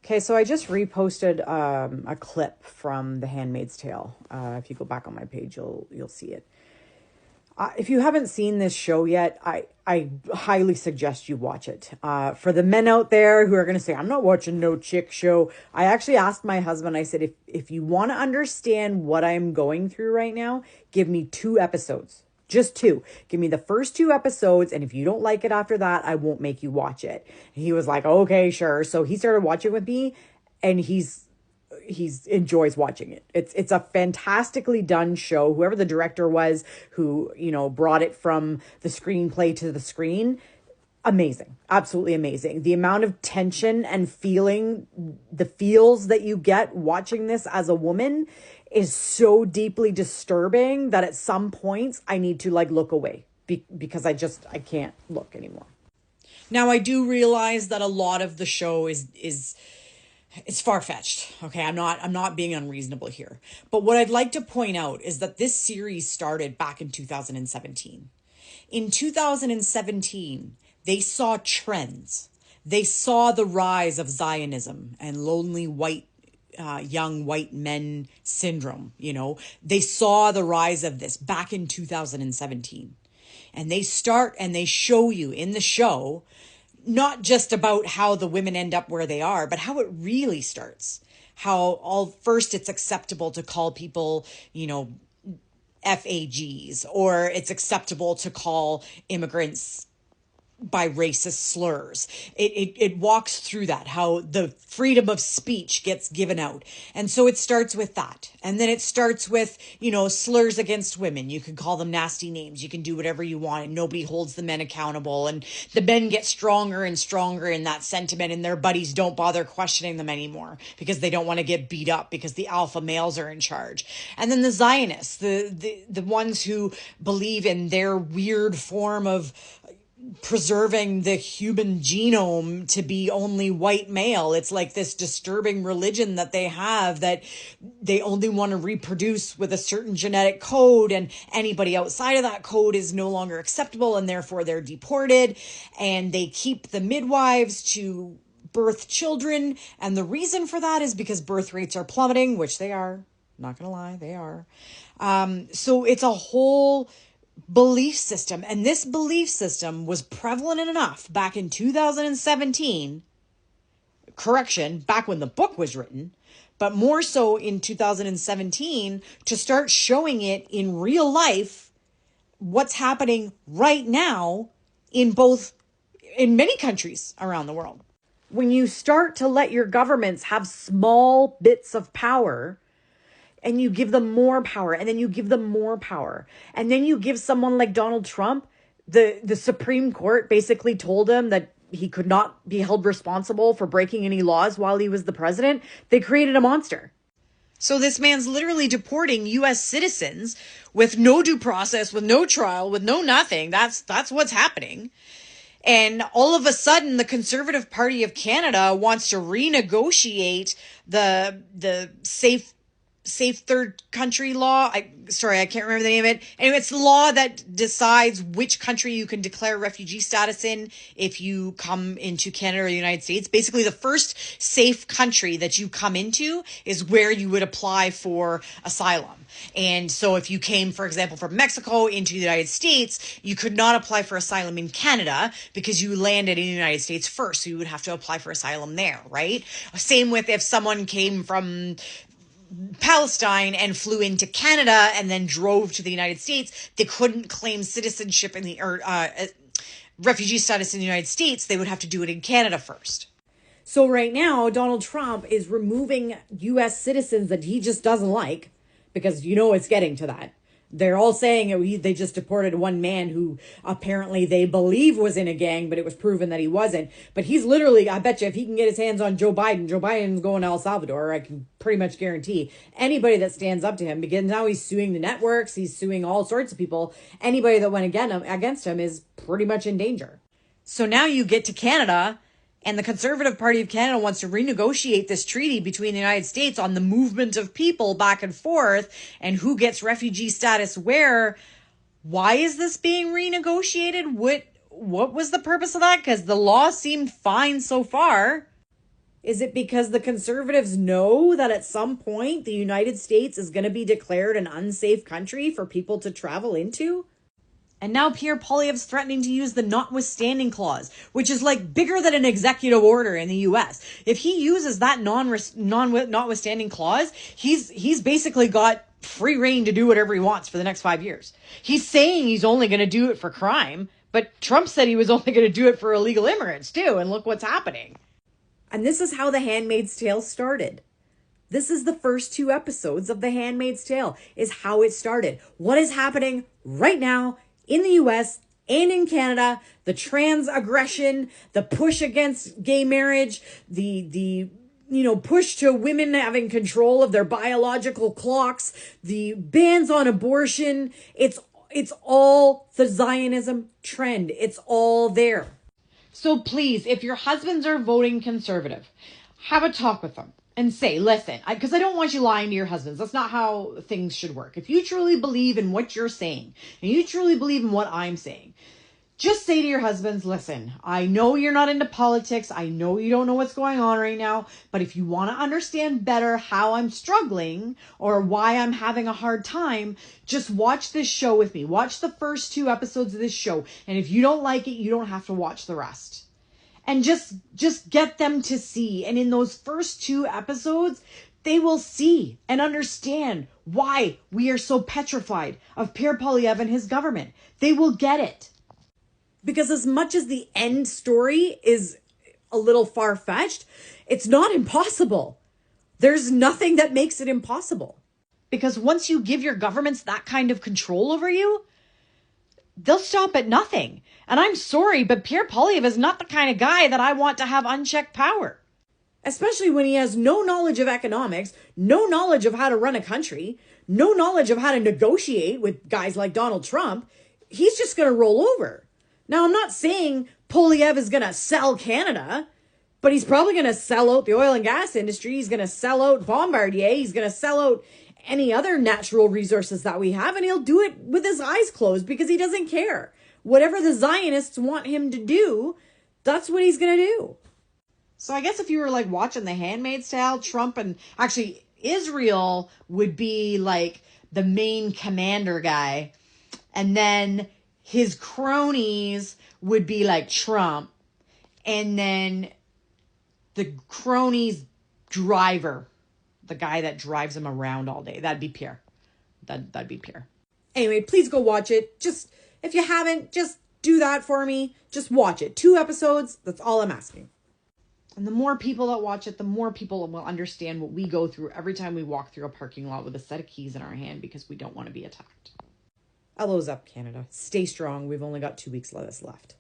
Okay, so I just reposted a clip from The Handmaid's Tale. If you go back on my page, you'll see it. If you haven't seen this show yet, I highly suggest you watch it. For the men out there who are going to say, I'm not watching no chick show, I actually asked my husband, I said, if you want to understand what I'm going through right now, give me 2 episodes. Just 2. Give me the first 2 episodes, and if you don't like it after that, I won't make you watch it. And he was like, okay, sure. So he started watching with me, and he's enjoys watching it. It's a fantastically done show. Whoever the director was who, brought it from the screenplay to the screen, amazing. Absolutely amazing. The amount of tension and the feels that you get watching this as a woman is so deeply disturbing that at some points I need to look away because I can't look anymore. Now, I do realize that a lot of the show is it's far-fetched. Okay, I'm not being unreasonable here. But what I'd like to point out is that this series started back in 2017. In 2017, they saw trends. They saw the rise of Zionism and lonely young white men syndrome. They saw the rise of this back in 2017. And they start and they show you in the show not just about how the women end up where they are, but how it really starts. How first it's acceptable to call people, FAGs, or it's acceptable to call immigrants by racist slurs. It walks through that, how the freedom of speech gets given out. And so it starts with that. And then it starts with, slurs against women. You can call them nasty names. You can do whatever you want and nobody holds the men accountable. And the men get stronger and stronger in that sentiment and their buddies don't bother questioning them anymore because they don't want to get beat up because the alpha males are in charge. And then the Zionists, the ones who believe in their weird form of preserving the human genome to be only white male. It's like this disturbing religion that they have, that they only want to reproduce with a certain genetic code, and anybody outside of that code is no longer acceptable, and therefore they're deported, and they keep the midwives to birth children. And the reason for that is because birth rates are plummeting, which they are. Not gonna lie, they are. So it's a whole belief system. And this belief system was prevalent enough back in 2017, back when the book was written, but more so in 2017 to start showing it in real life, what's happening right now in many countries around the world. When you start to let your governments have small bits of power, and you give them more power, and then you give them more power, and then you give someone like Donald Trump, the Supreme Court basically told him that he could not be held responsible for breaking any laws while he was the president. They created a monster. So this man's literally deporting U.S. citizens with no due process, with no trial, with no nothing. That's what's happening. And all of a sudden, the Conservative Party of Canada wants to renegotiate the safe third country law. I can't remember the name of it. Anyway, it's the law that decides which country you can declare refugee status in if you come into Canada or the United States. Basically, the first safe country that you come into is where you would apply for asylum. And so if you came, for example, from Mexico into the United States, you could not apply for asylum in Canada because you landed in the United States first. So you would have to apply for asylum there, right? Same with if someone came from Palestine and flew into Canada and then drove to the United States, they couldn't claim citizenship or refugee status in the United States. They would have to do it in Canada first. So right now, Donald Trump is removing U.S. citizens that he just doesn't like, because it's getting to that. They're all saying they just deported one man who apparently they believe was in a gang, but it was proven that he wasn't. But he's literally, I bet you, if he can get his hands on Joe Biden's going to El Salvador. I can pretty much guarantee anybody that stands up to him, because now he's suing the networks, he's suing all sorts of people. Anybody that went against him is pretty much in danger. So now you get to Canada, and the Conservative Party of Canada wants to renegotiate this treaty between the United States on the movement of people back and forth and who gets refugee status where. Why is this being renegotiated? What was the purpose of that? Because the law seemed fine so far. Is it because the conservatives know that at some point the United States is going to be declared an unsafe country for people to travel into? And now Pierre Poilievre's threatening to use the notwithstanding clause, which is like bigger than an executive order in the US. If he uses that notwithstanding clause, he's basically got free reign to do whatever he wants for the next 5 years. He's saying he's only going to do it for crime, but Trump said he was only going to do it for illegal immigrants too, and look what's happening. And this is how The Handmaid's Tale started. This is the first 2 episodes of The Handmaid's Tale, is how it started. What is happening right now in the US and in Canada, the trans aggression, the push against gay marriage, the push to women having control of their biological clocks, the bans on abortion. It's all the Zionism trend. It's all there. So please, if your husbands are voting conservative, have a talk with them and say, listen, because I don't want you lying to your husbands. That's not how things should work. If you truly believe in what you're saying, and you truly believe in what I'm saying, just say to your husbands, listen, I know you're not into politics. I know you don't know what's going on right now. But if you want to understand better how I'm struggling or why I'm having a hard time, just watch this show with me. Watch the first 2 episodes of this show. And if you don't like it, you don't have to watch the rest. And just get them to see. And in those first 2 episodes, they will see and understand why we are so petrified of Pierre Poilievre and his government. They will get it. Because as much as the end story is a little far-fetched, it's not impossible. There's nothing that makes it impossible. Because once you give your governments that kind of control over you, they'll stop at nothing. And I'm sorry, but Pierre Poilievre is not the kind of guy that I want to have unchecked power. Especially when he has no knowledge of economics, no knowledge of how to run a country, no knowledge of how to negotiate with guys like Donald Trump. He's just going to roll over. Now, I'm not saying Poilievre is going to sell Canada, but he's probably going to sell out the oil and gas industry. He's going to sell out Bombardier. He's going to sell out any other natural resources that we have, and he'll do it with his eyes closed because he doesn't care. Whatever the Zionists want him to do, that's what he's going to do. So I guess if you were like watching The Handmaid's Tale, Trump and actually Israel would be like the main commander guy. And then his cronies would be like Trump. And then the cronies driver, the guy that drives him around all day, that'd be Pierre. That'd be Pierre. Anyway, please go watch it. Just, if you haven't, just do that for me. Just watch it. 2 episodes. That's all I'm asking. And the more people that watch it, the more people will understand what we go through every time we walk through a parking lot with a set of keys in our hand because we don't want to be attacked. Elbows up, Canada. Stay strong. We've only got 2 weeks left.